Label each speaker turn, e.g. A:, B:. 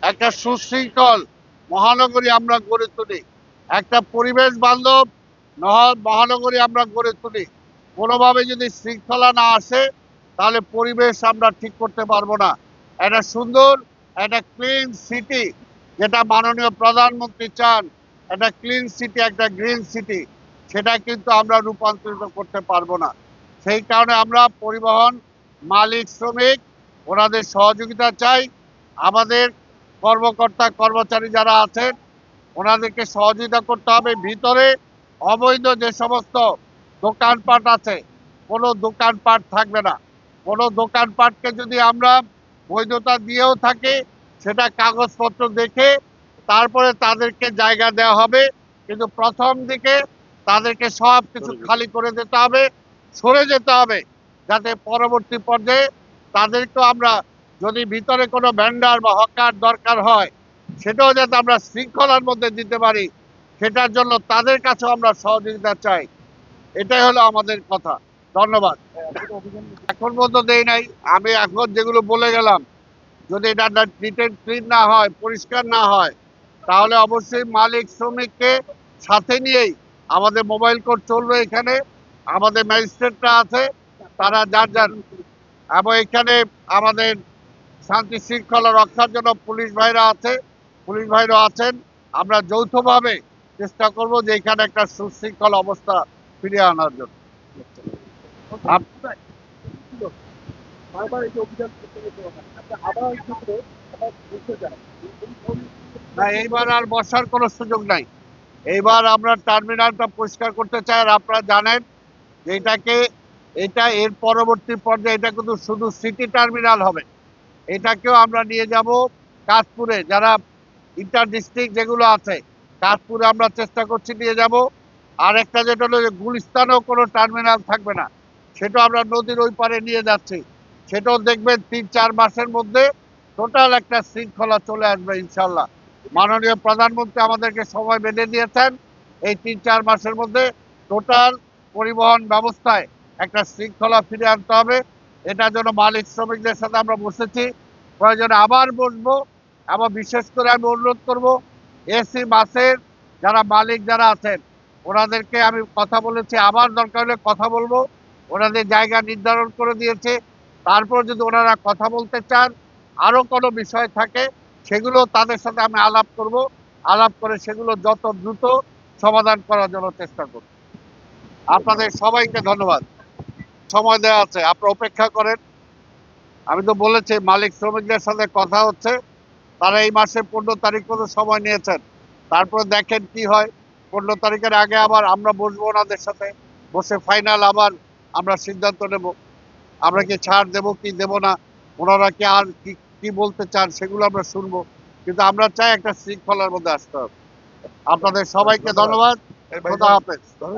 A: একটা সুশৃঙ্খল মহানগরী আমরা গড়ে তুলি, একটা পরিবেশ বান্ধব মহানগরী আমরা গড়ে তুলি। কোনোভাবে যদি শৃঙ্খলা না আসে তাহলে পরিবেশ আমরা ঠিক করতে পারবো না। একটা সুন্দর, একটা ক্লিন সিটি, যেটা মাননীয় প্রধানমন্ত্রী চান, একটা ক্লিন সিটি, একটা গ্রিন সিটি, সেটা কিন্তু আমরা রূপান্তরিত করতে পারবো না। সেই কারণে আমরা পরিবহন মালিক, শ্রমিক, ওনাদের সহযোগিতা চাই। আমাদের কর্মকর্তা কর্মচারী যারা আছেন ওনাদেরকে সহযোগিতা করতে হবে। ভিতরে অবৈধ যে সমস্ত দোকানপাট আছে, কোনো দোকানপাট থাকবে না। কোনো দোকানপাটকে যদি আমরা বৈধতা দিয়েও থাকি, সেটা কাগজপত্র দেখে তারপরে তাদেরকে জায়গা দেওয়া হবে। কিন্তু প্রথম দিকে তাদেরকে সব কিছু খালি করে দিতে হবে, সরে যেতে হবে, যাতে পরবর্তী পর্যায়ে তাদেরকেও আমরা, যদি ভিতরে কোনো ভেন্ডার বা হকার দরকার হয়, সেটাও যাতে আমরা শৃঙ্খলার মধ্যে দিতে পারি, সেটার জন্য তাদের কাছেও আমরা সহযোগিতা চাই। এটাই হলো আমাদের কথা। ধন্যবাদ। এখন পর্যন্ত দেই নাই। আমি এখন যেগুলো বলে গেলাম, যদি এটা নিটেন ক্লিন না হয়, পরিষ্কার না হয়, তাহলে অবশ্যই মালিক শ্রমিককে সাথে নিয়েই আমাদের মোবাইল কোর্ট চলবে। এখানে আমাদের ম্যাজিস্ট্রেটরা আছে, তারা যার যার, এবং এখানে আমাদের শান্তি শৃঙ্খলা রক্ষার জন্য পুলিশ ভাইরা আছে, পুলিশ ভাইরা আছেন। আমরা যৌথভাবে চেষ্টা করব যে এখানে একটা সুশৃঙ্খল অবস্থা ফিরিয়ে আনার জন্য। না, এইবার আর বসার কোনো সুযোগ নাই। এইবার আমরা টার্মিনালটা পরিষ্কার করতে চাই। আর আপনারা জানেন যে এটা এর পরবর্তী পর্যায়ে এটা কিন্তু শুধু সিটি টার্মিনাল হবে। এটাকেও আমরা নিয়ে যাব কাশপুরে, যারা ইন্টার ডিস্ট্রিক্ট যেগুলো আছে, কাশপুরে আমরা চেষ্টা করছি নিয়ে যাব। আর একটা যেটা হলো যে গুলিস্তানেও কোনো টার্মিনাল থাকবে না, সেটাও আমরা নদীর ওই পারে নিয়ে যাচ্ছি। সেটাও দেখবেন ৩-৪ মাসের মধ্যে টোটাল একটা শৃঙ্খলা চলে আসবে ইনশাল্লাহ। মাননীয় প্রধানমন্ত্রী আমাদেরকে সময় বেঁধে দিয়েছেন, এই ৩-৪ মাসের মধ্যে টোটাল পরিবহন ব্যবস্থায় একটা শৃঙ্খলা ফিরে আনতে হবে। এটার জন্য মালিক শ্রমিকদের সাথে আমরা বসেছি, প্রয়োজনে আবার বসবো। এবং বিশেষ করে আমি অনুরোধ করব, এসি বাসের যারা মালিক যারা আছেন ওনাদেরকে আমি কথা বলেছি, আবার দরকার হলে কথা বলবো। ওনাদের জায়গা নির্ধারণ করে দিয়েছে। তারপর যদি ওনারা কথা বলতে চান, আরো কোনো বিষয় থাকে, সেগুলো তাদের সাথে আমি আলাপ করব। আলাপ করে সেগুলো যত দ্রুত সমাধান করার জন্য চেষ্টা করব। আপনাদের সবাইকে ধন্যবাদ। সময় দেওয়া আছে, আপনারা অপেক্ষা করেন। আমি তো বলেছি মালিক শ্রমিকদের সাথে কথা হচ্ছে, তারা এই মাসে 15 তারিখ পর্যন্ত সময় নিয়েছেন। তারপরে দেখেন কি হয়। 15 তারিখের আগে আবার আমরা বসবো ওনাদের সাথে, বসে ফাইনাল আবার আমরা সিদ্ধান্ত নেব, আমরা কি ছাড় দেব কি দেব না, ওনারা কি আর কি বলতে চান সেগুলো আমরা শুনবো। কিন্তু আমরা চাই একটা শৃঙ্খলার মধ্যে আসতে হবে। আপনাদের সবাইকে ধন্যবাদ। খোদা হাফেজ।